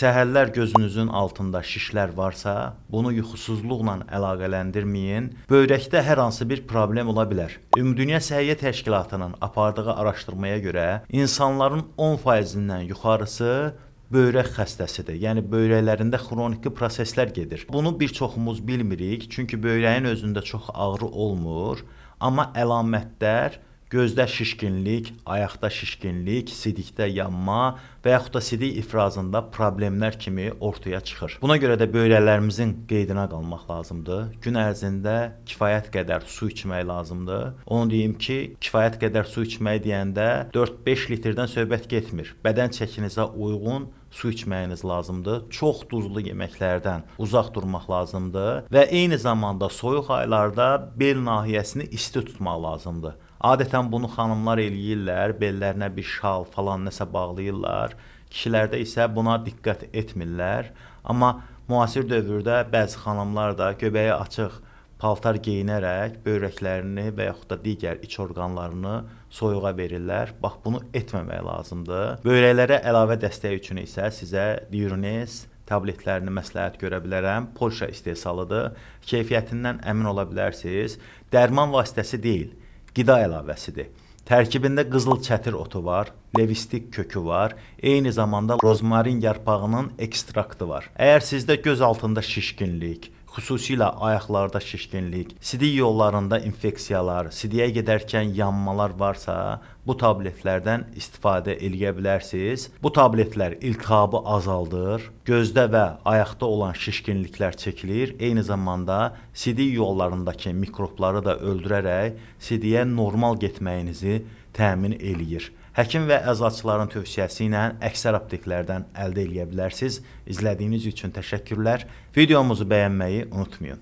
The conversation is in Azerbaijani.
Səhərlər gözünüzün altında şişlər varsa, bunu yuxusuzluqla əlaqələndirməyin. Böyrəkdə hər hansı bir problem ola bilər. Ümumdünya Səhiyyə Təşkilatının apardığı araşdırmaya görə insanların 10%-dən yuxarısı böyrək xəstəsidir. Yəni böyrəklərində xroniki proseslər gedir. Bunu bir çoxumuz bilmirik, çünki böyrəyin özündə çox ağrı olmur, amma əlamətlər gözdə şişkinlik, ayaqda şişkinlik, sidikdə yanma və yaxud da sidik ifrazında problemlər kimi ortaya çıxır. Buna görə də böyrəklərimizin qeydinə qalmaq lazımdır. Gün ərzində kifayət qədər su içmək lazımdır. Onu deyim ki, kifayət qədər su içmək deyəndə 4-5 litrdən söhbət getmir. Bədən çəkinizə uyğun su içməyiniz lazımdır. Çox duzlu yeməklərdən uzaq durmaq lazımdır və eyni zamanda soyuq aylarda bel nahiyəsini isti tutmaq lazımdır. Adətən bunu xanımlar eləyirlər, bellərinə bir şal falan nəsə bağlayırlar. Kişilərdə isə buna diqqət etmirlər. Amma müasir dövrdə bəzi xanımlar da göbəyi açıq paltar geyinərək böyrəklərini və yaxud da digər iç orqanlarını soyuğa verirlər. Bax, bunu etməmək lazımdır. Böyrəklərə əlavə dəstək üçün isə sizə Diurenes tabletlərini məsləhət görə bilərəm. Polşa istehsalıdır. Keyfiyyətindən əmin ola bilərsiniz. Dərman vasitəsi deyil, qida əlavəsidir. Tərkibində qızıl çətir otu var, levistik kökü var, eyni zamanda rozmarin yarpağının ekstraktı var. Əgər sizdə göz altında şişkinlik, xüsusilə ayaqlarda şişkinlik, sidik yollarında infeksiyalar, sidiyə gedərkən yanmalar varsa, bu tabletlərdən istifadə eləyə bilərsiniz. Bu tabletlər iltihabı azaldır, gözdə və ayaqda olan şişkinliklər çəkilir, eyni zamanda sidik yollarındakı mikrobları da öldürərək sidiyə normal getməyinizi təmin eləyir. Həkim və əczaçıların tövsiyəsi ilə əksər apteklərdən əldə edə bilərsiniz. İzlədiyiniz üçün təşəkkürlər. Videomuzu bəyənməyi unutmayın.